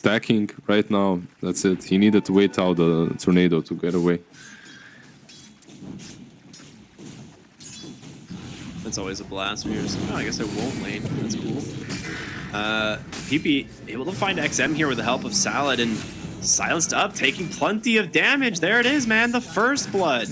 stacking right now. That's it. He needed to wait out the tornado to get away. That's always a blast when you're just like, oh, I guess I won't lane. That's cool. PP able to find XM here with the help of Salad and silenced up, taking plenty of damage. There it is, man. The first blood.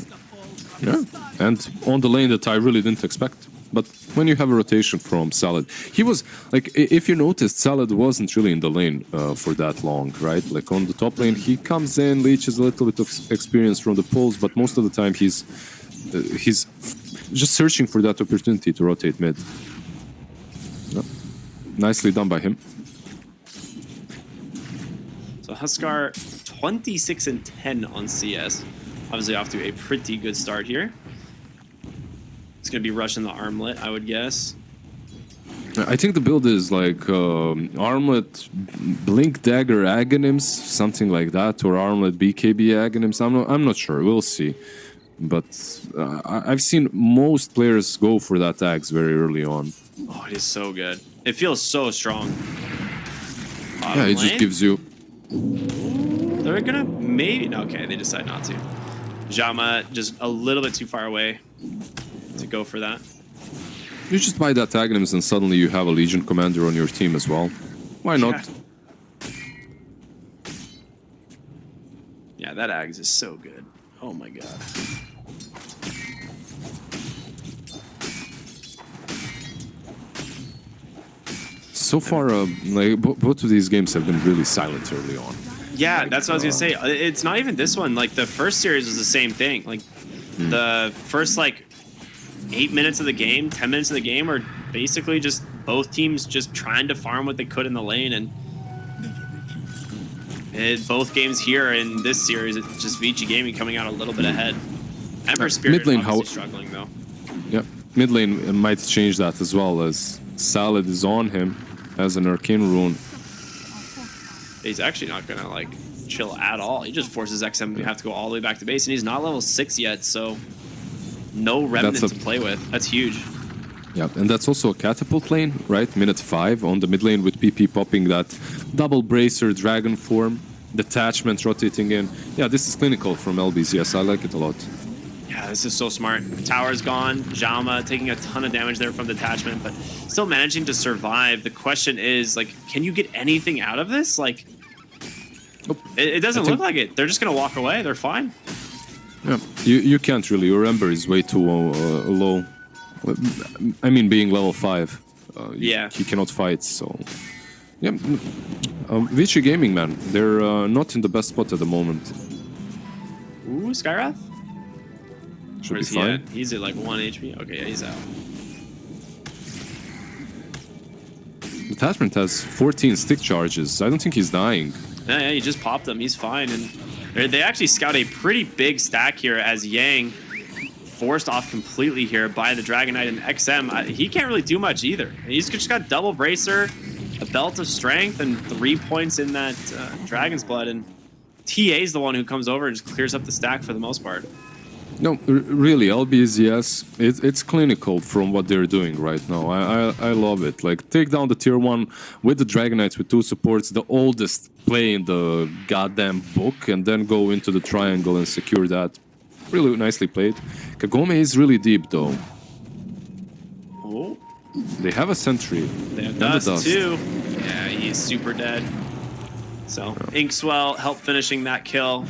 Yeah, and on the lane that I really didn't expect. But when you have a rotation from Salad, he was like, if you noticed, Salad wasn't really in the lane for that long, right? Like on the top lane, he comes in, leeches a little bit of experience from the pulls, but most of the time he's just searching for that opportunity to rotate mid. Yep. Nicely done by him. So HUSKAR 26-10 on CS. Obviously off to a pretty good start here. It's going to be rushing the armlet, I would guess. I think the build is like armlet, blink dagger agonyms, something like that, or armlet BKB agonyms. I'm not sure. We'll see. But I've seen most players go for that axe very early on. Oh, it is so good. It feels so strong. Yeah, it just gives you... They're gonna maybe... Okay, they decide not to. Jama just a little bit too far away to go for that. You just buy that agonyms and suddenly you have a Legion commander on your team as well. Why not? Yeah, that Ags is so good. Oh my god. So far, like both of these games have been really silent early on. Yeah, that's what I was gonna say. It's not even this one. Like the first series was the same thing. Like the first like 8 minutes of the game, 10 minutes of the game were basically just both teams just trying to farm what they could in the lane, and both games here in this series, it's just Vici Gaming coming out a little bit ahead. Ember Spirit is obviously struggling though. Yeah, mid lane might change that as well, as Salad is on him as an arcane rune. He's actually not gonna like chill at all. He just forces XM to have to go all the way back to base, and he's not level 6 yet, so no remnant to play with. That's huge. Yeah, and that's also a catapult lane, right? Minute 5 on the mid lane with PP popping that double bracer dragon form, detachment rotating in. Yeah, this is clinical from LBZS. I like it a lot. Yeah, this is so smart. Tower's gone. Jama taking a ton of damage there from detachment, but still managing to survive. The question is, like, can you get anything out of this? Like, it doesn't look like it. They're just gonna walk away. They're fine. Yeah, you can't really. Your Ember is way too low. I mean, being level 5, yeah, he cannot fight. So, yeah, Vici Gaming, man, they're not in the best spot at the moment. Ooh, Skyrath. Should be fine. He's at like 1 HP. Okay, yeah, he's out. Detachment has 14 stick charges. I don't think he's dying. Yeah, he just popped them. He's fine, and they actually scout a pretty big stack here as Yang forced off completely here by the Dragon Knight and XM. He can't really do much either. He's just got double bracer, a belt of strength, and 3 points in that Dragon's Blood. And TA's the one who comes over and just clears up the stack for the most part. No, really, LBZS, it's clinical from what they're doing right now. I love it. Like, take down the tier 1 with the Dragon Knights with 2 supports, the oldest play in the goddamn book, and then go into the triangle and secure that. Really nicely played. Kagome is really deep, though. Oh. They have a sentry. They have Dust, too. Yeah, he's super dead. So, Inkswell helped finishing that kill.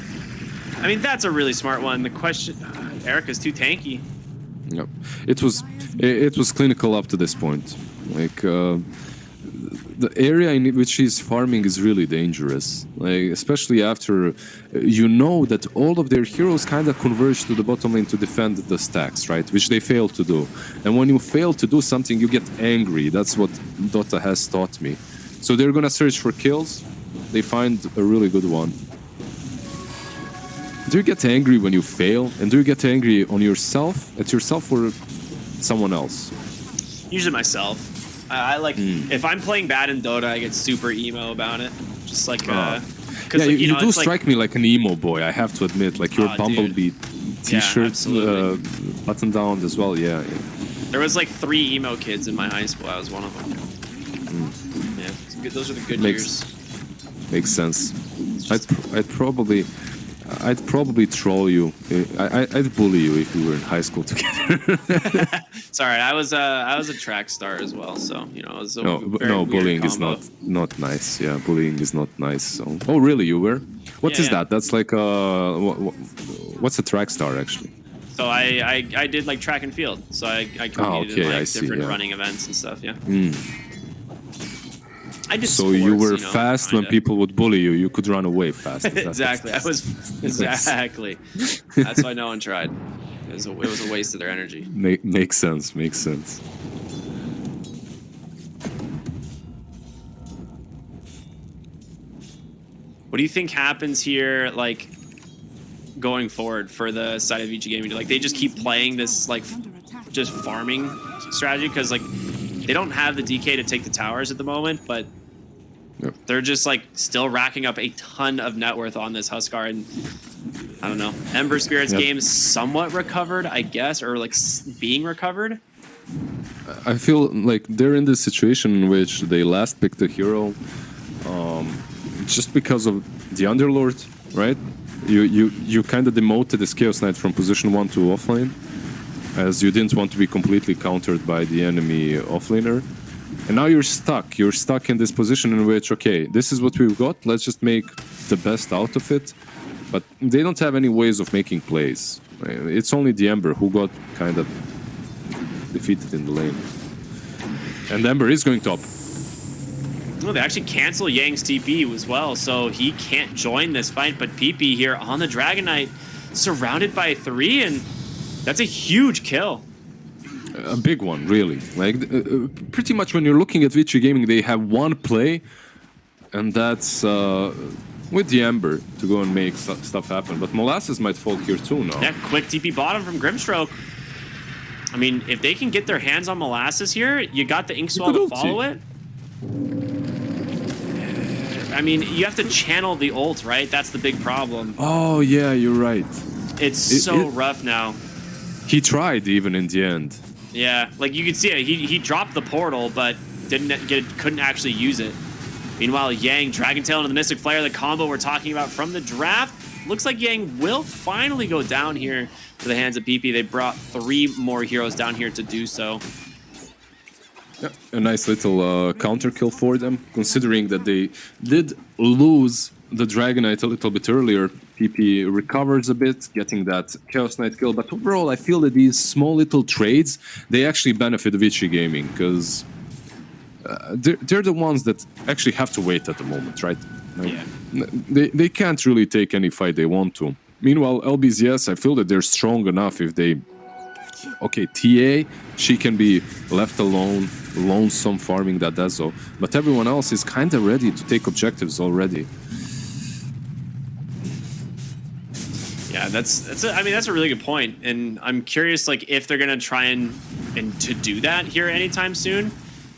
I mean, that's a really smart one. The question, Erica's too tanky. Yep, it was clinical up to this point. Like the area in which he's farming is really dangerous. Like, especially after you know that all of their heroes kind of converge to the bottom lane to defend the stacks, right? Which they fail to do. And when you fail to do something, you get angry. That's what Dota has taught me. So they're gonna search for kills. They find a really good one. Do you get angry when you fail? And do you get angry on yourself, at yourself, or someone else? Usually myself. I like, if I'm playing bad in Dota, I get super emo about it. Just like, yeah, like, you do strike me like an emo boy, I have to admit. Like your Bumblebee t-shirt, button down as well, yeah. There was like 3 emo kids in my high school. I was one of them. Yeah, those are the good years. makes sense. I'd probably troll you. I'd bully you if we were in high school together. Sorry, I was a track star as well, so you know it was a very no, weird bullying combo. is not nice. Yeah, bullying is not nice. So, oh really? You were? What is that? That's like what's a track star actually? So I did like track and field, so I competed in like different running events and stuff. Yeah. I did So sports, you were know, fast when people would bully you. You could run away fast. Exactly. I was exactly. That's why no one tried. It was a waste of their energy. Makes sense. Makes sense. What do you think happens here, like going forward for the side of VG Gaming? Like they just keep playing this like just farming strategy because like they don't have the DK to take the towers at the moment, but they're just like still racking up a ton of net worth on this HUSKAR, and I don't know. Ember Spirit's game somewhat recovered, I guess, or like being recovered. I feel like they're in this situation in which they last picked a hero just because of the Underlord, right? You kind of demoted this Chaos Knight from position 1 to offlane, as you didn't want to be completely countered by the enemy offlaner. And now you're stuck. You're stuck in this position in which, okay, this is what we've got. Let's just make the best out of it. But they don't have any ways of making plays. It's only the Ember who got kind of defeated in the lane. And Ember is going top. Oh, they actually cancel Yang's TP as well, so he can't join this fight. But PP here on the Dragon Knight, surrounded by 3, and that's a huge kill. A big one, really. Like, pretty much when you're looking at VG Gaming, they have one play, and that's with the Ember to go and make stuff happen. But Molasses might fall here too now. Yeah, quick TP bottom from Grimstroke. I mean, if they can get their hands on Molasses here, you got the Inkswell to follow it. I mean, you have to channel the ult, right? That's the big problem. Oh, yeah, you're right. It's so rough now. He tried even in the end. Yeah, like you could see it. He dropped the portal, but couldn't actually use it. Meanwhile, Yang, Dragon Tail into the Mystic Flare, the combo we're talking about from the draft. Looks like Yang will finally go down here to the hands of PP. They brought 3 more heroes down here to do so. Yeah, a nice little counter kill for them, considering that they did lose the Dragon Knight a little bit earlier. PP recovers a bit, getting that Chaos Knight kill. But overall, I feel that these small little trades, they actually benefit VG Gaming, because they're the ones that actually have to wait at the moment, right? Like, they can't really take any fight they want to. Meanwhile, LBZS, I feel that they're strong enough if they... Okay, TA, she can be left alone, lonesome farming that Dezo, but everyone else is kind of ready to take objectives already. Yeah, that's a really good point, and I'm curious like if they're gonna try and to do that here anytime soon.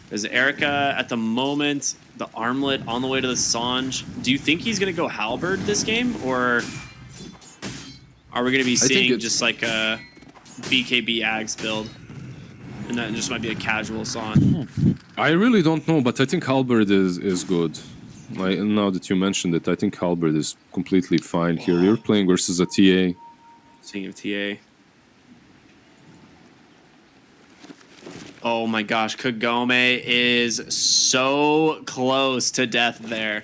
There's Erica at the moment, the Armlet on the way to the Sange. Do you think he's gonna go Halberd this game, or are we gonna be seeing just like a BKB Ags build, and that just might be a casual Sange? I really don't know, but I think Halberd is good. Now that you mentioned it, I think Halberd is completely fine here. You're playing versus a TA. Speaking of TA. Oh my gosh, Kagome is so close to death there.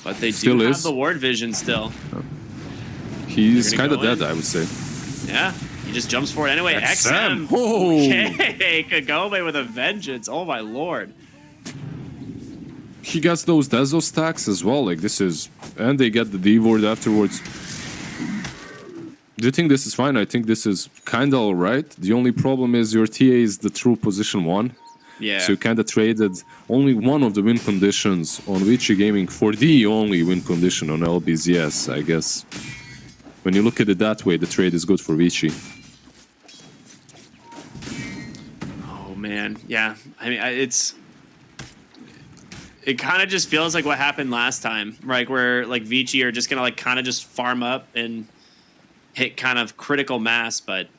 But they do have the ward vision still. He's kind of dead, I would say. Yeah, he just jumps for it anyway. XM! Oh. Okay, Kagome with a vengeance. Oh my lord. He gets those Dezo stacks as well, like this is... And they get the D-ward afterwards. Do you think this is fine? I think this is kinda alright. The only problem is your TA is the true position 1. Yeah. So you kinda traded only one of the win conditions on VG Gaming for the only win condition on LBZS, I guess. When you look at it that way, the trade is good for VG. Oh man, yeah. I mean, it kind of just feels like what happened last time, right? Where like Vici are just gonna like kind of just farm up and hit kind of critical mass, but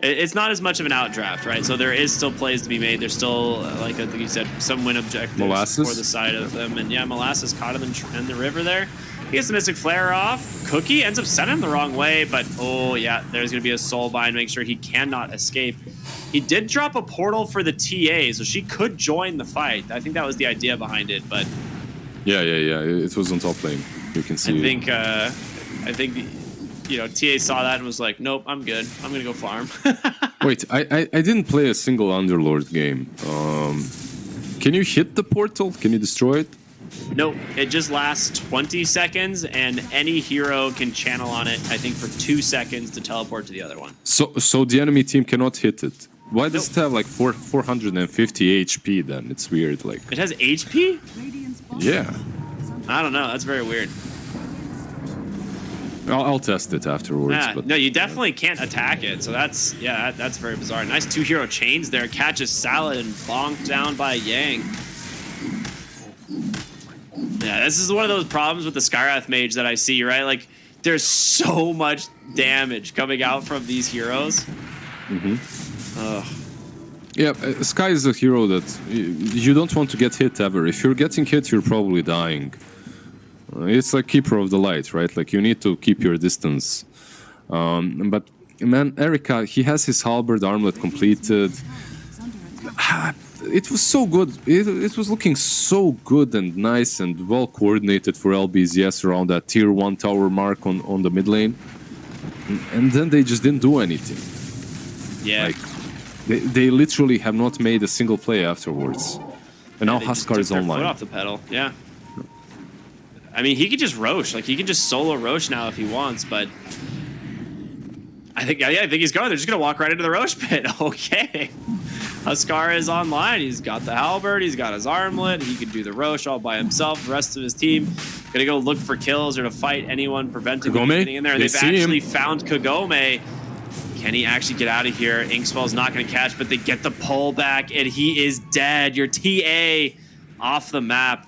it's not as much of an outdraft, right? So there is still plays to be made. There's still, like I think you said, some win objectives Molasses? for the side of them. And yeah, Molasses caught him in the river there. He gets the Mystic Flare off. Cookie ends up sending him the wrong way, but oh yeah, there's going to be a soul bind, make sure he cannot escape. He did drop a portal for the TA, so she could join the fight. I think that was the idea behind it, but... Yeah. It was on top lane. You can see. I think, you know, TA saw that and was like, nope, I'm good. I'm going to go farm. Wait, I didn't play a single Underlord game. Can you hit the portal? Can you destroy it? Nope, it just lasts 20 seconds, and any hero can channel on it, I think, for 2 seconds to teleport to the other one. So the enemy team cannot hit it. Why does it have like 450 HP then? It's weird. Like it has HP? Yeah. I don't know. That's very weird. I'll test it afterwards. Yeah, but no, you definitely can't attack it. So that's that's very bizarre. Nice 2-hero chains there. Catches Salad and bonked down by Yang. Yeah, this is one of those problems with the Skywrath Mage that I see, right? Like, there's so much damage coming out from these heroes. Yeah, Sky is a hero that you don't want to get hit ever. If you're getting hit, you're probably dying. It's like Keeper of the Light, right? Like, you need to keep your distance. But, man, Erika, he has his Halberd Armlet completed. It was so good. It was looking so good and nice and well coordinated for LBZS around that tier 1 tower mark on the mid lane. And then they just didn't do anything. Yeah. Like, they literally have not made a single play afterwards. And now HUSKAR is online. Foot off the pedal. Yeah. I mean, he could just Roche. Like, he can just solo Roche now if he wants, but I think he's going. They're just going to walk right into the Roche pit. Okay. HUSKAR is online. He's got the Halberd. He's got his Armlet. He can do the Roche all by himself. The rest of his team going to go look for kills or to fight anyone preventing him getting in there. They've actually found Kagome. Can he actually get out of here? Inkswell's not going to catch, but they get the pull back, and he is dead. Your TA off the map.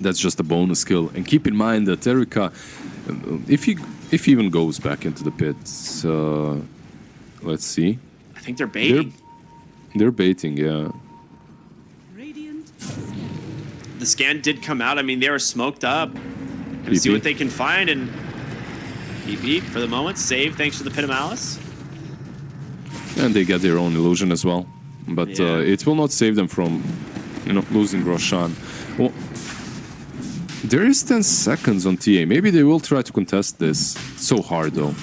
That's just a bonus kill. And keep in mind that Erika, if he even goes back into the pits, let's see. I think they're baiting. They're baiting, yeah. The scan did come out. I mean, they were smoked up. Gonna see what they can find, and BP for the moment. Save thanks to the Pit of Malice. And they get their own illusion as well. But it will not save them from, losing Roshan. Well, there is 10 seconds on TA. Maybe they will try to contest this. It's so hard, though.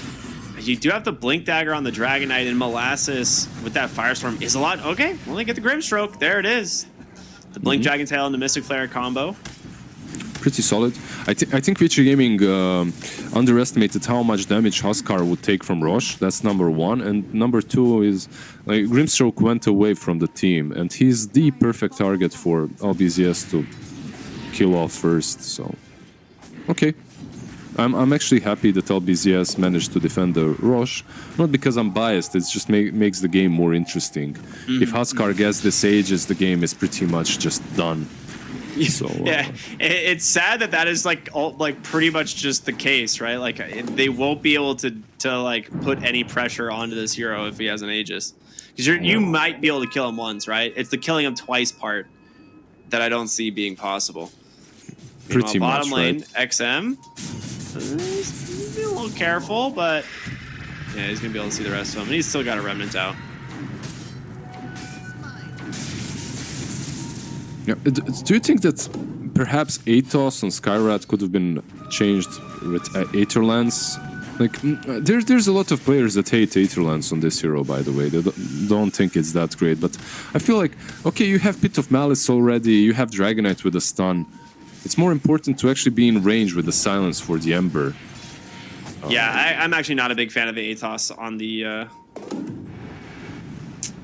You do have the Blink Dagger on the Dragon Knight, and Molasses with that Firestorm is a lot. Okay, only get the Grimstroke. There it is. The Blink Dragon Tail and the Mystic Flare combo. Pretty solid. I think Witcher Gaming underestimated how much damage HUSKAR would take from Roche. That's number one. And number two is, like, Grimstroke went away from the team, and he's the perfect target for LBZS to kill off first. So, okay. I'm actually happy that LBZS managed to defend the Roche. Not because I'm biased, it just makes the game more interesting. If HUSKAR gets this Aegis, the game is pretty much just done. So, yeah, it's sad that is like pretty much just the case, right? Like, they won't be able to like put any pressure onto this hero if he has an Aegis, because you might be able to kill him once, right? It's the killing him twice part that I don't see being possible. Pretty much, bottom lane, right? XM. He's a little careful, but yeah, he's gonna be able to see the rest of them. And he's still got a remnant out. Yeah. Do you think that perhaps Atos on Skywrath could have been changed with Aetherlands? Like, there's a lot of players that hate Aetherlands on this hero, by the way. They don't think it's that great. But I feel like, okay, you have Pit of Malice already. You have Dragon Knight with a stun. It's more important to actually be in range with the silence for the Ember. Yeah, I'm actually not a big fan of the Atos on the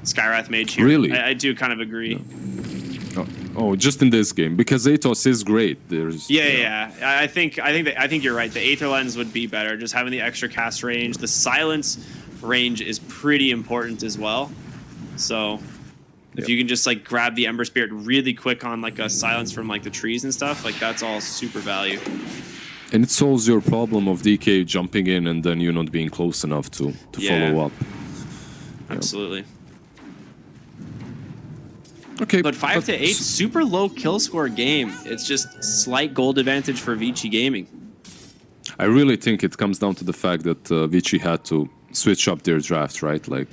Skywrath Mage here. Really? I do kind of agree. No. Oh, just in this game, because Atos is great. There's yeah. I think you're right. The Aether Lens would be better. Just having the extra cast range, the silence range is pretty important as well. So if you can just like grab the Ember Spirit really quick on like a silence from like the trees and stuff, like that's all super value. And it solves your problem of DK jumping in and then you not being close enough to follow up. Absolutely. Okay, But 5 to 8, super low kill score game. It's just slight gold advantage for Vici Gaming. I really think it comes down to the fact that Vici had to switch up their draft, right? Like,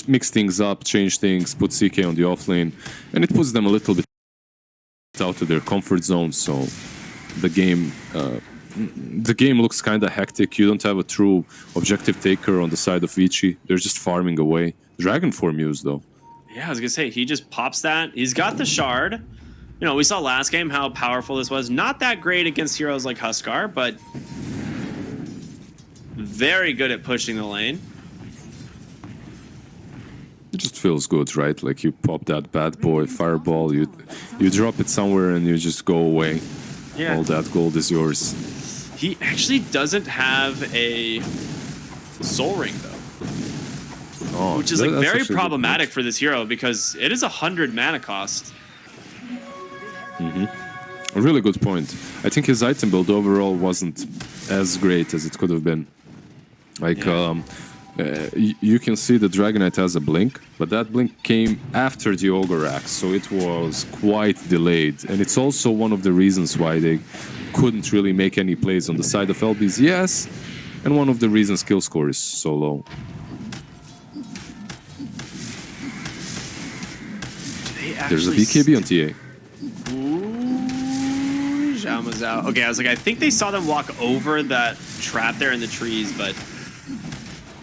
mix things up, change things, put CK on the offlane, and it puts them a little bit out of their comfort zone. So the game looks kind of hectic. You don't have a true objective taker on the side of Vici. They're just farming away. Dragon form use though. Yeah, I was gonna say he just pops that. He's got the shard. You know, we saw last game how powerful this was. Not that great against heroes like HUSKAR, but very good at pushing the lane. It just feels good, right? Like you pop that bad boy fireball, you drop it somewhere and you just go away. Yeah. All that gold is yours. He actually doesn't have a soul ring though. Oh, which is like very problematic for this hero because it is 100 mana cost. A really good point. I think his item build overall wasn't as great as it could have been. Like, you can see the Dragon Knight has a blink, but that blink came after the Ogre Axe, so it was quite delayed. And it's also one of the reasons why they couldn't really make any plays on the side of LBZS, and one of the reasons kill score is so low. There's a BKB on TA. Ooh, Zhauma's out. Okay, I was like, I think they saw them walk over that trap there in the trees, but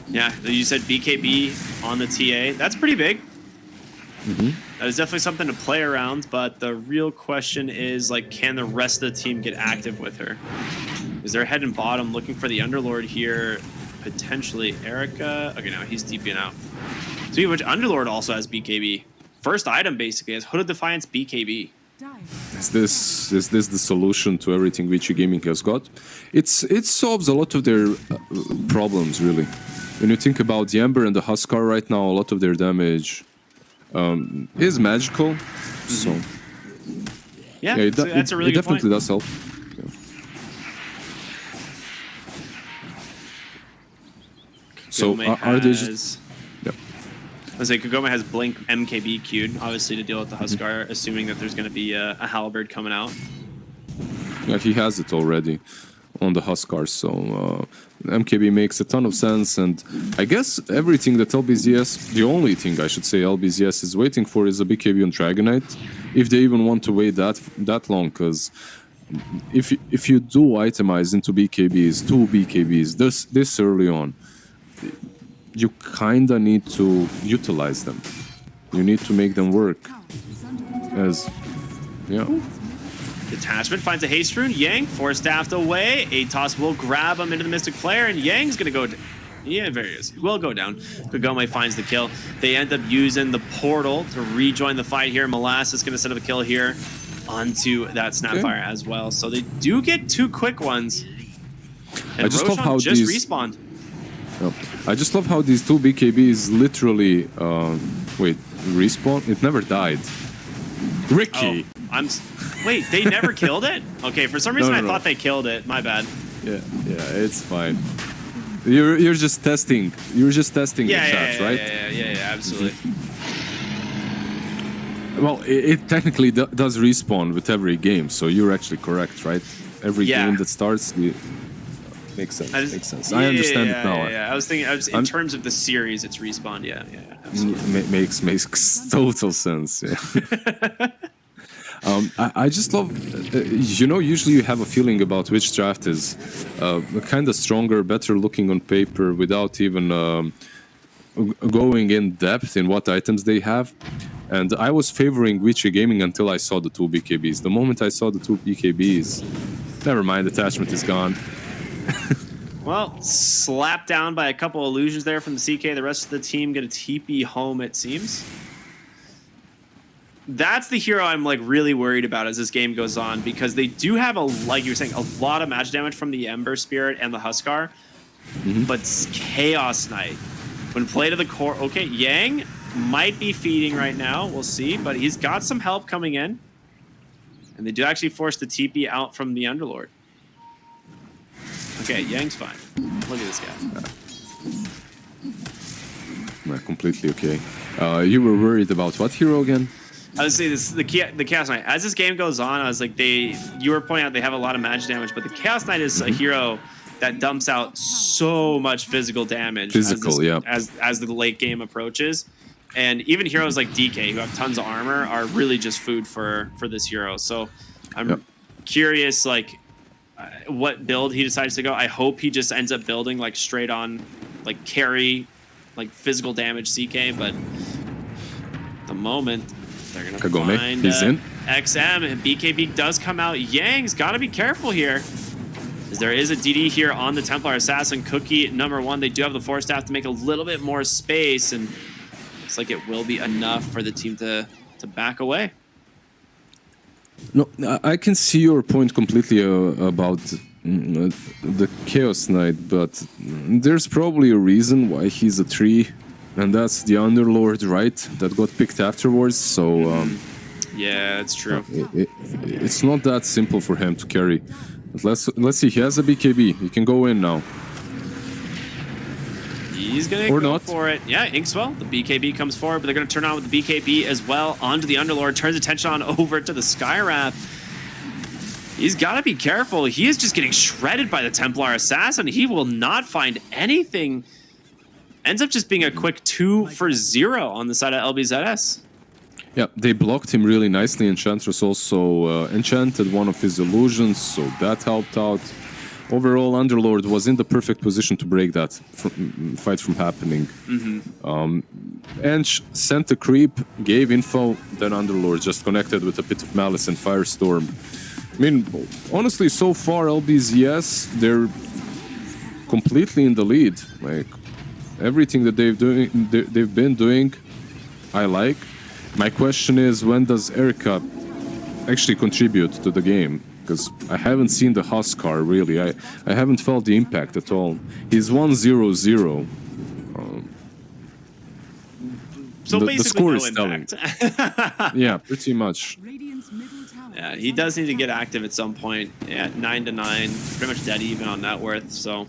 yeah, you said BKB on the TA. That's pretty big. That is definitely something to play around, but the real question is, like, can the rest of the team get active with her? Is there head and bottom looking for the Underlord here? Potentially Erica. Okay, no, he's DPing out. Speaking of which, Underlord also has BKB. First item basically has Hooded Defiance BKB. Is this the solution to everything Vici Gaming has got? It solves a lot of their problems, really. When you think about the Ember and the HUSKAR right now, a lot of their damage is magical. So yeah, that's a really good point. It definitely does help. Yeah. So are they just? I was like, Kagome has Blink MKB queued, obviously, to deal with the HUSKAR, assuming that there's going to be a Halberd coming out. Yeah, he has it already on the HUSKAR, so MKB makes a ton of sense. And I guess everything that LBZS, the only thing I should say LBZS is waiting for is a BKB on Dragon Knight, if they even want to wait that long, because if you do itemize into BKBs, 2 BKBs, this early on, you kinda need to utilize them. You need to make them work. As, yeah. Detachment finds a haste rune. Yang force-staffed away. Atos will grab him into the Mystic Flare, and Yang's gonna go. Yeah, there he is. He will go down. Kagome finds the kill. They end up using the portal to rejoin the fight here. Molasses gonna set up a kill here onto that Snapfire as well. So they do get 2 quick ones. And I just love how just these respawned. I just love how these 2 BKBs literally wait, respawn? It never died. Ricky. Oh, wait, they never killed it? Okay, for some reason I thought they killed it. My bad. Yeah, it's fine. You're just testing. You're just testing the shots, right? Yeah, absolutely. Well, it technically does respawn with every game, so you're actually correct, right? Every game that starts, makes sense. Makes sense. I understand it now. Yeah, I was thinking, in terms of the series, it's respawned. Yeah, absolutely. Makes total sense. Yeah. I just love, usually you have a feeling about which draft is kind of stronger, better looking on paper without even going in depth in what items they have. And I was favoring Vici Gaming until I saw the 2 BKBs. The moment I saw the 2 BKBs, never mind, attachment is gone. Well, slapped down by a couple illusions there from the CK. The rest of the team get a TP home, it seems. That's the hero I'm like really worried about as this game goes on, because they do have, like you were saying, a lot of magic damage from the Ember Spirit and the HUSKAR. But Chaos Knight, when played to the core, okay, Yang might be feeding right now, we'll see, but he's got some help coming in. And they do actually force the TP out from the Underlord. Okay, Yang's fine. Look at this guy. Completely okay. You were worried about what hero again? I would say this the Chaos Knight. As this game goes on, I was like, you were pointing out they have a lot of magic damage, but the Chaos Knight is a hero that dumps out so much physical damage as the late game approaches. And even heroes like DK, who have tons of armor, are really just food for this hero. So I'm curious, like, what build he decides to go. I hope he just ends up building like straight on, like carry, like physical damage CK. But at the moment, they're gonna find XM, and BKB does come out. Yang's got to be careful here, as there is a DD here on the Templar Assassin. Cookie #1. They do have the Force Staff to make a little bit more space, and looks like it will be enough for the team to back away. No, I can see your point completely about the Chaos Knight, but there's probably a reason why he's a 3, and that's the Underlord, right? That got picked afterwards. So yeah, it's true. It's not that simple for him to carry. But let's see. He has a BKB. He can go in now. He's going to go for it. Yeah, Inkswell, the BKB comes forward, but they're going to turn on with the BKB as well onto the Underlord, turns attention on over to the Skywrath. He's got to be careful. He is just getting shredded by the Templar Assassin. He will not find anything. Ends up just being a quick 2 for 0 on the side of LBZS. Yeah, they blocked him really nicely. Enchantress also enchanted one of his illusions, so that helped out. Overall, Underlord was in the perfect position to break that fight from happening. Ench sent a creep, gave info, then Underlord just connected with a Pit of Malice and Firestorm. I mean, honestly, so far, LBZS, they're completely in the lead. Like, everything that they've been doing, I like. My question is, when does Erica actually contribute to the game? Because I haven't seen the HUSKAR, really. I haven't felt the impact at all. He's 1-0-0. So basically, the score no is impact. Yeah, pretty much. Yeah, he does need to get active at some point. Yeah, 9-9, pretty much dead even on net worth. So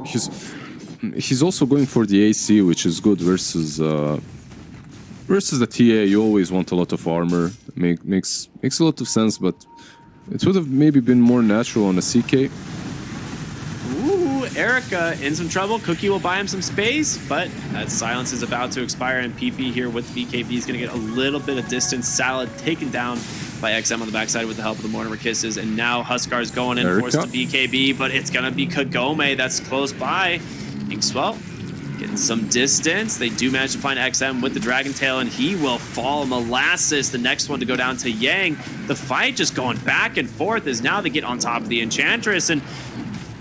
he's also going for the AC, which is good versus the TA. You always want a lot of armor. Makes a lot of sense, but it would have maybe been more natural on a CK. Ooh, Erica in some trouble. Cookie will buy him some space, but that silence is about to expire, and PP here with BKB is going to get a little bit of distance. Salad taken down by XM on the backside with the help of the Mortimer Kisses, and now HUSKAR is going in, forced to BKB, but it's going to be Kagome that's close by. Inkswell getting some distance. They do manage to find XM with the Dragon Tail, and he will fall. Molasses, the next one to go down to Yang. The fight just going back and forth as now they get on top of the Enchantress, and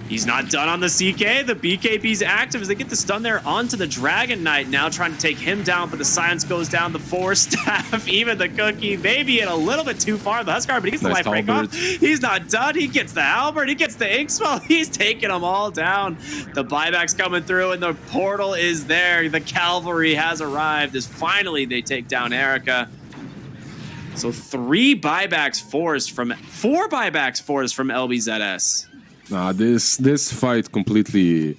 he's not done on the CK. The BKB's active as they get the stun there onto the Dragon Knight. Now trying to take him down, but the silence goes down. The Force Staff, even the Cookie, maybe a little bit too far. The HUSKAR, but he gets the life break off. He's not done. He gets the Halberd. He gets the Inkswell. He's taking them all down. The buyback's coming through, and the portal is there. The cavalry has arrived as finally they take down Erica. So 4 buybacks forced from LBZS. This fight completely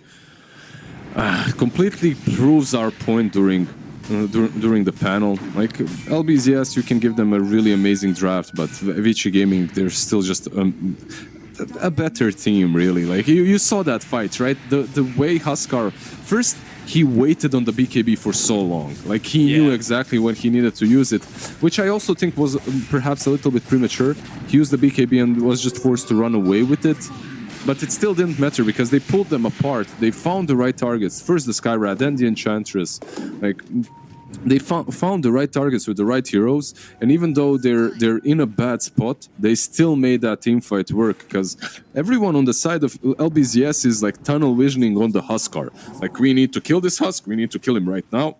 proves our point during the panel. Like, LBZS, you can give them a really amazing draft, but Avicii Gaming, they're still just a better team, really. Like, you saw that fight, right? The way HUSKAR first, he waited on the BKB for so long. Like, he knew exactly when he needed to use it, which I also think was perhaps a little bit premature. He used the BKB and was just forced to run away with it. But it still didn't matter because they pulled them apart. They found the right targets. First the Skywrath, then the Enchantress. Like, they found the right targets with the right heroes. And even though they're in a bad spot, they still made that team fight work, because everyone on the side of LBZS is like tunnel visioning on the HUSKAR. Like, we need to kill this Husk. We need to kill him right now.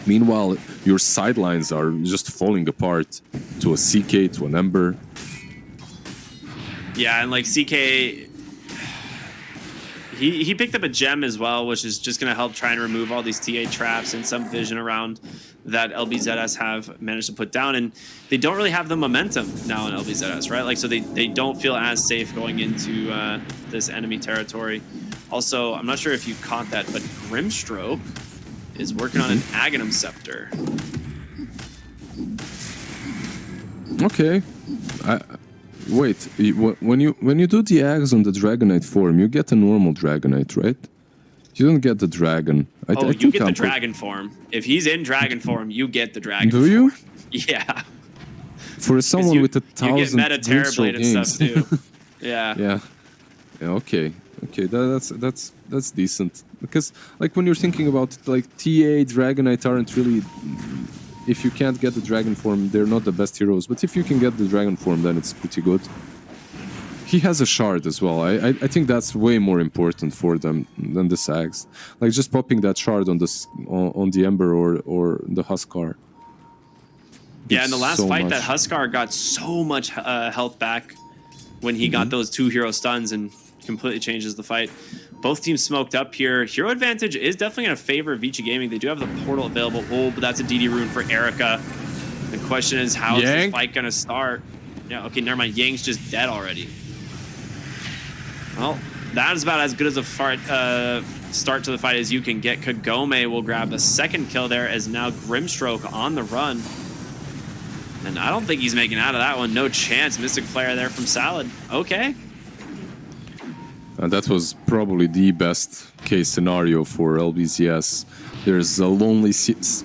Meanwhile, your sidelines are just falling apart to a CK, to an Ember. Yeah, and like CK, he picked up a gem as well, which is just going to help try and remove all these TA traps and some vision around that LBZS have managed to put down. And they don't really have the momentum now in LBZS, right? Like, so they don't feel as safe going into this enemy territory. Also, I'm not sure if you caught that, but Grimstroke is working on an Aghanim Scepter. Okay. Wait, when you do the Aghs on the Dragonite form, you get a normal Dragonite, right? You don't get the dragon. I you get the dragon form. If he's in dragon form, you get the dragon Do form. you? Yeah. For someone with 1,000 you get meta Terrorblade and games. stuff too. Yeah. Yeah, okay. That's decent. Because like when you're thinking about it, like TA, Dragonite aren't really, if you can't get the dragon form, they're not the best heroes. But if you can get the dragon form, then it's pretty good. He has a shard as well. I think that's way more important for them than the Sags. Like just popping that shard on the Ember or the Huskar. Yeah, in the last fight, that Huskar got so much health back when he got those 2 hero stuns and completely changes the fight. Both teams smoked up here. Hero advantage is definitely going to favor Vici Gaming. They do have the portal available. Oh, but that's a DD rune for Erica. The question is, how is this fight going to start? Yeah, okay, never mind. Yang's just dead already. Well, that is about as good as a start to the fight as you can get. Kagome will grab the second kill there as now Grimstroke on the run. And I don't think he's making out of that one. No chance. Mystic Flare there from Salad. Okay. That was probably the best case scenario for LBZS. There's a lonely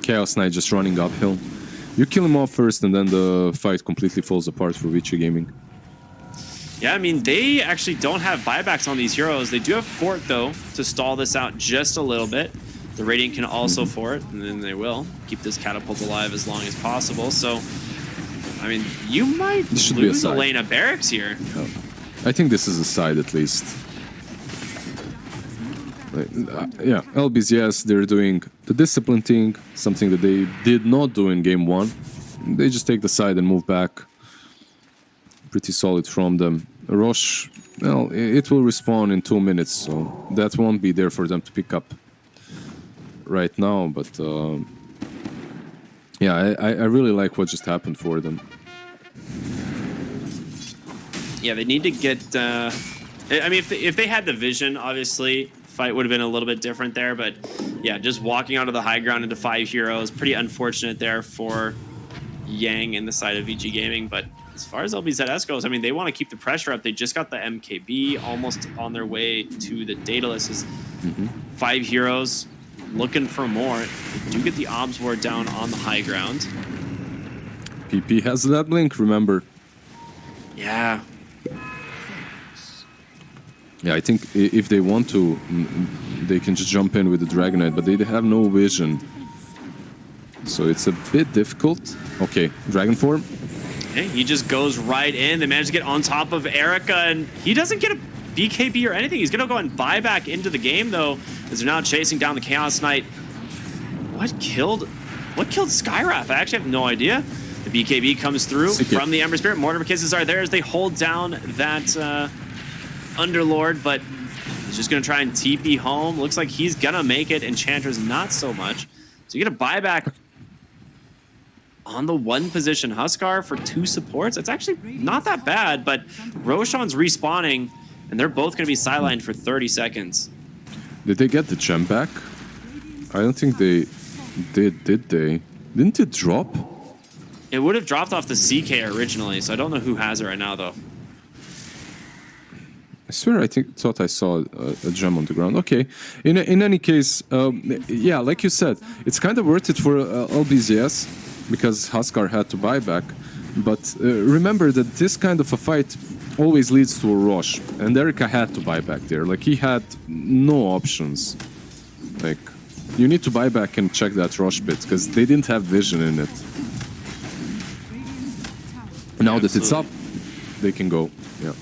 Chaos Knight just running uphill. You kill him off first and then the fight completely falls apart for Vici Gaming. Yeah, I mean, they actually don't have buybacks on these heroes. They do have Fort, though, to stall this out just a little bit. The Radiant can also Fort, and then they will keep this Catapult alive as long as possible. So, I mean, you might lose a lane of barracks here. Yeah. I think this is a side, at least. Yeah, LBZS, they're doing the discipline thing, something that they did not do in game 1. They just take the side and move back. Pretty solid from them. Roche, well, it will respawn in 2 minutes, so that won't be there for them to pick up right now. But yeah, I really like what just happened for them. Yeah, they need to get. I mean, if they had the vision, obviously, fight would have been a little bit different there. But yeah, just walking onto the high ground into 5 heroes, pretty unfortunate there for Yang and the side of VG Gaming. But as far as LBZS goes, I mean, they want to keep the pressure up. They just got the MKB, almost on their way to the Daedalus. 5 heroes, looking for more. They do get the Obs Ward down on the high ground. PP has that blink, remember. Yeah. Yeah, I think if they want to, they can just jump in with the Dragonite, but they have no vision. So it's a bit difficult. Okay, Dragon form. Okay, he just goes right in. They manage to get on top of Erica, and he doesn't get a BKB or anything. He's going to go and buy back into the game, though, as they're now chasing down the Chaos Knight. What killed Skywrath? I actually have no idea. The BKB comes through from the Ember Spirit. Mortimer Kisses are there as they hold down that Underlord, but he's just going to try and TP home. Looks like he's going to make it. Enchantress not so much. So you get a buyback on the 1 position. Huskar for 2 supports. It's actually not that bad, but Roshan's respawning, and they're both going to be sidelined for 30 seconds. Did they get the gem back? I don't think they did they? Didn't it drop? It would have dropped off the CK originally, so I don't know who has it right now, though. I swear, thought I saw a gem on the ground. Okay, in any case, yeah, like you said, it's kind of worth it for LBZS because Huskar had to buy back. But remember that this kind of a fight always leads to a rush, and Erica had to buy back there. Like, he had no options. Like, you need to buy back and check that rush bit because they didn't have vision in it. Now that it's up, they can go. Yeah.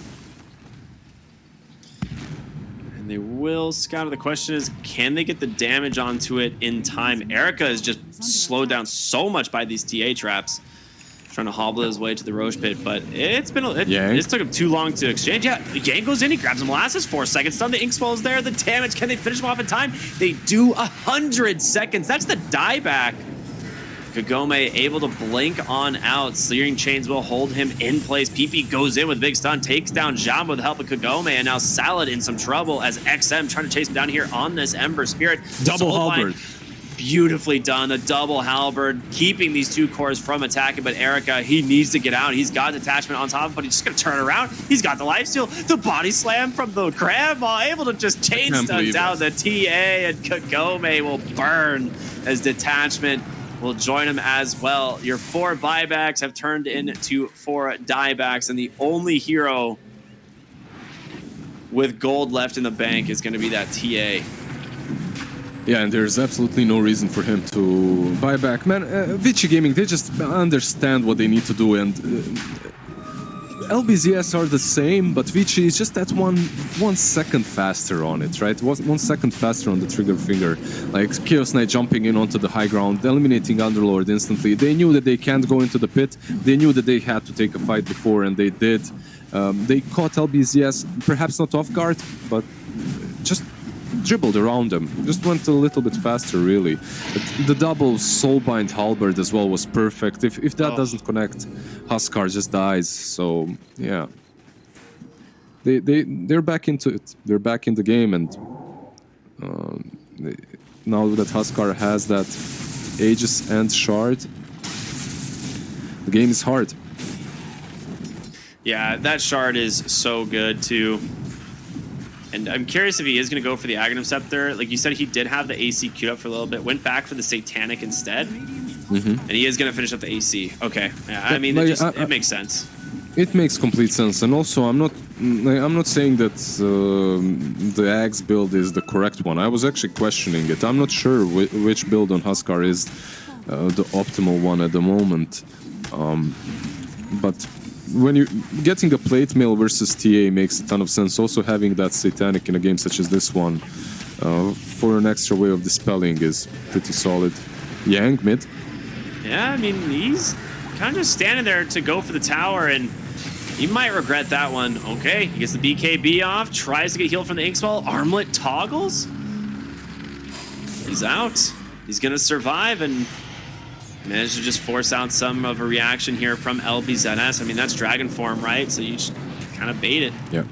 And they will scout. The question is, can they get the damage onto it in time? Erica is just slowed down so much by these TA traps. Trying to hobble his way to the Roche pit, but it's been it took him too long to exchange. Yeah, Yang goes in, he grabs him molasses, 4 seconds stun. The ink swell is there. The damage, can they finish him off in time? They do. 100 seconds. That's the dieback. Kagome able to blink on out. Searing Chains will hold him in place. PP goes in with big stun, takes down Jamba with the help of Kagome, and now Salad in some trouble as XM trying to chase him down here on this Ember Spirit. Double halberd. beautifully done. The double halberd, keeping these two cores from attacking, but Erica, he needs to get out. He's got detachment on top, but he's just gonna turn around. He's got the lifesteal, the body slam from the grandma, able to just chain stun down the TA, and Kagome will burn as detachment will join him as well. Your 4 buybacks have turned into 4 diebacks, and the only hero with gold left in the bank is gonna be that TA. Yeah, and there's absolutely no reason for him to buy back. Man, Vici Gaming, they just understand what they need to do, and LBZS are the same, but Vici is just that one second faster on it, right? 1 second faster on the trigger finger. Like Chaos Knight jumping in onto the high ground, eliminating Underlord instantly. They knew that they can't go into the pit. They knew that they had to take a fight before, and they did. They caught LBZS, perhaps not off guard, but just dribbled around them. Just went a little bit faster, really. But the double soulbind halberd as well was perfect. If that doesn't connect, HUSKAR just dies. So yeah, they're back into it. They're back in the game, and now that HUSKAR has that Aegis and Shard, the game is hard. Yeah, that Shard is so good too. And I'm curious if he is going to go for the Aghanim Scepter. Like you said, he did have the AC queued up for a little bit, went back for the Satanic instead. And he is going to finish up the AC. Okay. Yeah, I mean, it makes sense. It makes complete sense. And also, I'm not saying that the Axe build is the correct one. I was actually questioning it. I'm not sure which build on HUSKAR is the optimal one at the moment. But when you're getting a plate mail versus TA makes a ton of sense. Also having that Satanic in a game such as this one for an extra way of dispelling is pretty solid. Yang mid. Yeah, I mean, he's kind of just standing there to go for the tower, and he might regret that one. Okay, he gets the BKB off, tries to get healed from the Inkswell. Armlet toggles. He's out. He's going to survive, and managed to just force out some of a reaction here from LBZS. I mean, that's Dragon Form, right? So you just kind of bait it. Yeah.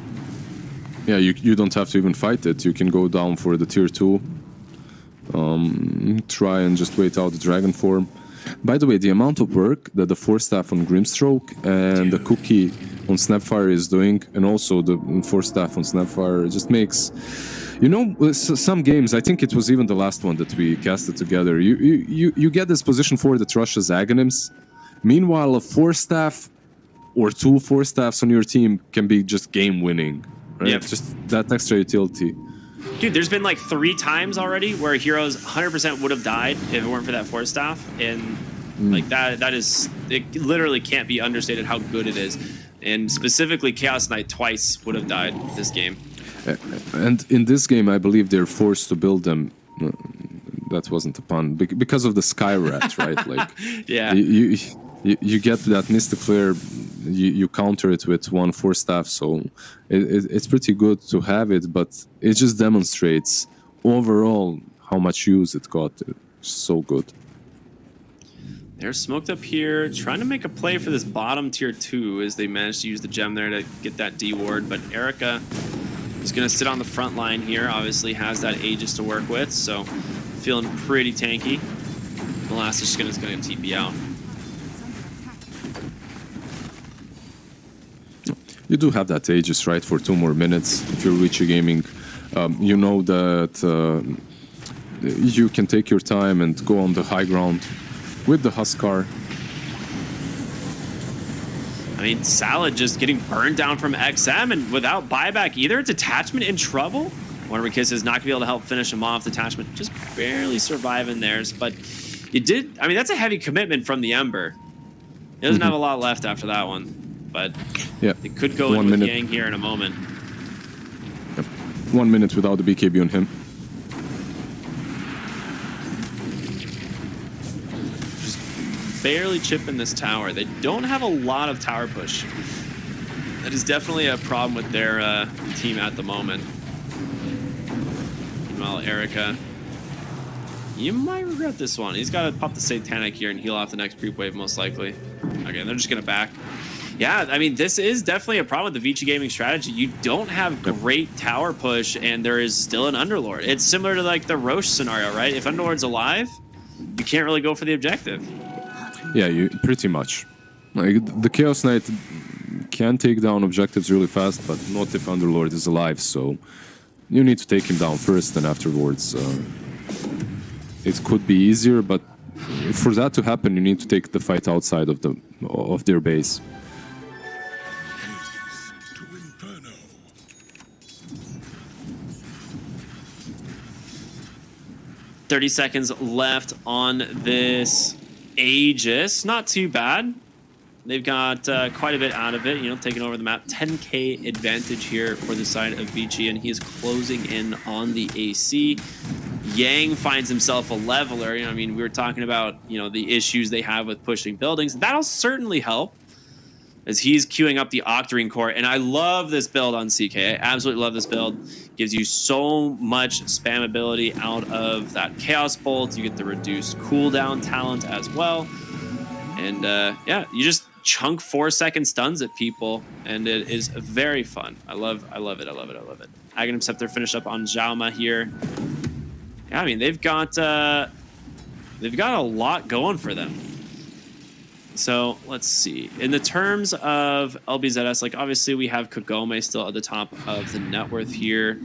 Yeah, you don't have to even fight it. You can go down for the tier 2. Try and just wait out the Dragon Form. By the way, the amount of work that the Force Staff on Grimstroke and the Cookie on Snapfire is doing, and also the Force Staff on Snapfire, just makes... You know, some games, I think it was even the last one that we casted together, you get this position for that rushes Aghanims. Meanwhile, a Force Staff or 2 Force Staffs on your team can be just game-winning, right? Yep. Just that extra utility. Dude, there's been like 3 times already where heroes 100% would have died if it weren't for that Force Staff, and like that is, it literally can't be understated how good it is. And specifically, Chaos Knight twice would have died this game. And in this game, I believe they're forced to build them. That wasn't a pun, because of the Sky Rat, right? Like, yeah, you get that Mystic Flare, you counter it with 1 Force Staff, so it's pretty good to have it, but it just demonstrates overall how much use it got. It's so good. They're smoked up here, trying to make a play for this bottom tier 2 as they manage to use the gem there to get that D ward, but Erica is going to sit on the front line here. Obviously has that Aegis to work with, so feeling pretty tanky. Molasses is just going to TP out. You do have that Aegis, right, for 2 more minutes. If you're Richie Gaming, you know that you can take your time and go on the high ground with the HUSKAR. I mean, Salad just getting burned down from XM, and without buyback either. Detachment in trouble. Wonderkiss is not going to be able to help finish him off. Detachment just barely surviving theirs, but it did. I mean, that's a heavy commitment from the Ember. He doesn't have a lot left after that one, but yeah, it could go in with Yang here in a moment. Yep. 1 minute without the BKB on him. Barely chipping this tower. They don't have a lot of tower push. That is definitely a problem with their team at the moment. Meanwhile, Erica, you might regret this one. He's got to pop the Satanic here and heal off the next creep wave, most likely. Okay, they're just going to back. Yeah, I mean, this is definitely a problem with the Vici Gaming strategy. You don't have great tower push, and there is still an Underlord. It's similar to like the Roche scenario, right? If Underlord's alive, you can't really go for the objective. Yeah, you pretty much. Like the Chaos Knight can take down objectives really fast, but not if Underlord is alive. So you need to take him down first, and afterwards it could be easier. But for that to happen, you need to take the fight outside of their base. 30 seconds left on this Aegis. Not too bad. They've got quite a bit out of it, you know, taking over the map. 10k advantage here for the side of Vici, and he is closing in on the AC. Yang finds himself a leveler. You know, I mean, we were talking about, you know, the issues they have with pushing buildings. That'll certainly help as he's queuing up the Octarine core. And I love this build on CK. I absolutely love this build. Gives you so much spammability out of that Chaos Bolt. You get the reduced cooldown talent as well. And yeah, you just chunk 4-second stuns at people, and it is very fun. I love it. I love it. I love it. Aghanim Scepter finished up on Jauma here. Yeah, I mean, they've got a lot going for them. So let's see. In the terms of LBZS, like obviously we have Kagome still at the top of the net worth here.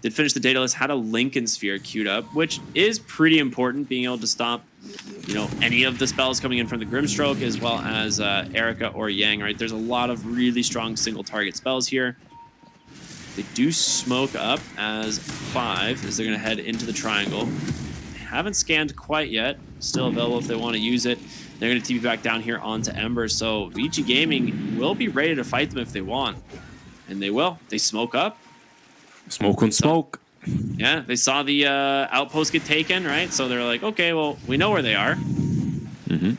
Did finish the data list, had a Lincoln Sphere queued up, which is pretty important, being able to stop, you know, any of the spells coming in from the Grimstroke, as well as Erica or Yang, right? There's a lot of really strong single target spells here. They do smoke up as 5 as they're going to head into the triangle. They haven't scanned quite yet. Still available if they want to use it. They're going to TP back down here onto Ember. So Vici Gaming will be ready to fight them if they want. And they will. They smoke up. Smoke on smoke. Yeah, they saw the outpost get taken, right? So they're like, okay, well, we know where they are. Mm-hmm.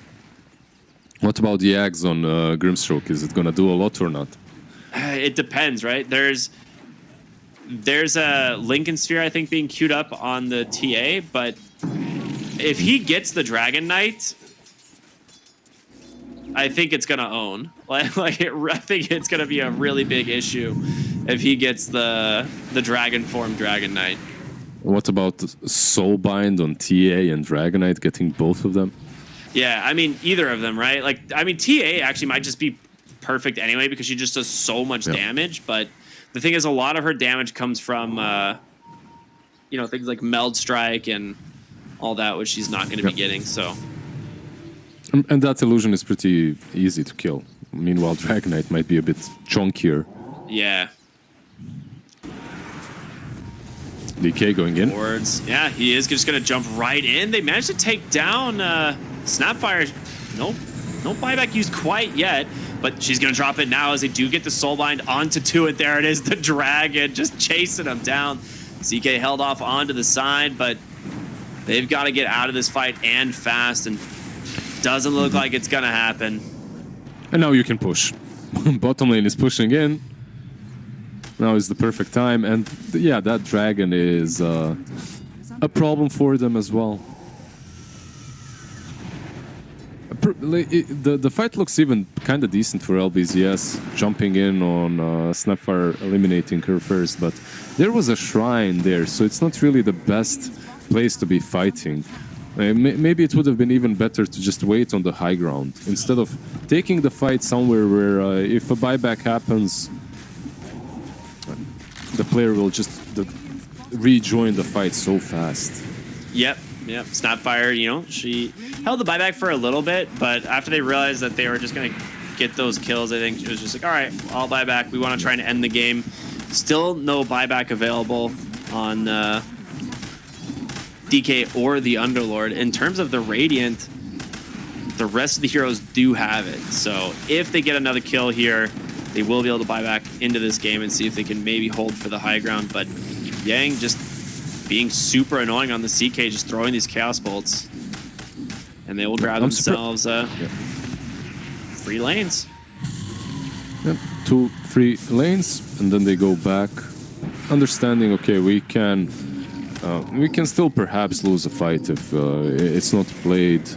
What about the Ags on Grimstroke? Is it going to do a lot or not? It depends, right? There's a Lincoln Sphere, I think, being queued up on the TA, but if he gets the Dragon Knight, I think it's gonna own. I think it's gonna be a really big issue if he gets the Dragon form Dragon Knight. What about Soulbind on TA and Dragon Knight, getting both of them? Yeah, I mean, either of them, right? Like, I mean, TA actually might just be perfect anyway because she just does so much damage, but the thing is, a lot of her damage comes from, you know, things like Meld Strike and all that, which she's not going to be getting, so... And that illusion is pretty easy to kill. Meanwhile, Dragon Knight might be a bit chunkier. Yeah. DK going in. Words. Yeah, he is just going to jump right in. They managed to take down Snapfire. Nope. No buyback used quite yet, but she's going to drop it now as they do get the Soulbind onto 2. And there it is, the Dragon just chasing him down. CK held off onto the side, but they've got to get out of this fight and fast, and doesn't look like it's going to happen. And now you can push. Bottom lane is pushing in. Now is the perfect time, and yeah, that Dragon is a problem for them as well. The fight looks even kind of decent for LBZS, jumping in on Snapfire, eliminating her first, but there was a shrine there, so it's not really the best place to be fighting. Maybe it would have been even better to just wait on the high ground, instead of taking the fight somewhere where if a buyback happens, the player will just rejoin the fight so fast. Yep. Snapfire, you know, she held the buyback for a little bit, but after they realized that they were just going to get those kills, I think it was just like, all right, I'll buy back. We want to try and end the game. Still no buyback available on DK or the Underlord. In terms of the Radiant, the rest of the heroes do have it. So if they get another kill here, they will be able to buy back into this game and see if they can maybe hold for the high ground. But Yang just being super annoying on the CK, just throwing these Chaos Bolts. And they will grab themselves free lanes. Yep, 2 free lanes, and then they go back, understanding, okay, we can still perhaps lose a fight if it's not played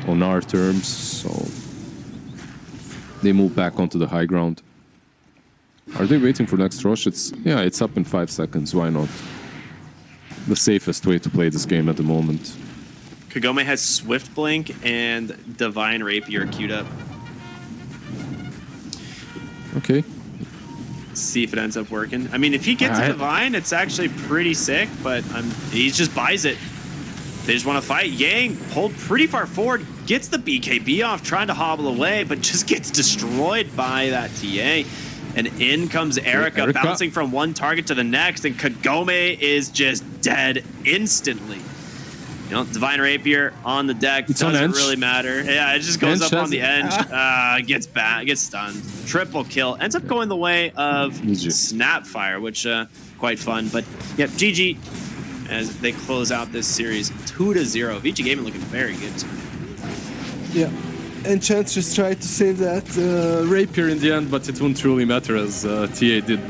on our terms. So They move back onto the high ground. Are they waiting for next rush? Yeah, it's up in 5 seconds. Why not? The safest way to play this game at the moment. Kagome has Swift Blink and Divine Rapier queued up. Okay. See if it ends up working. I mean, if he gets a Divine, it's actually pretty sick, but he just buys it. They just want to fight. Yang pulled pretty far forward, gets the BKB off, trying to hobble away, but just gets destroyed by that TA. And in comes Erica, bouncing from one target to the next, and Kagome is just dead instantly. You know, Divine Rapier on the deck, it's doesn't really matter. Yeah, it just goes up on the edge, gets stunned. Triple kill, ends up going the way of Snapfire, which quite fun. But yeah, GG as they close out this series 2-0. VG Gaming looking very good tonight. Yeah. And Chance just tried to save that Rapier in the end, but it wouldn't really matter as TA did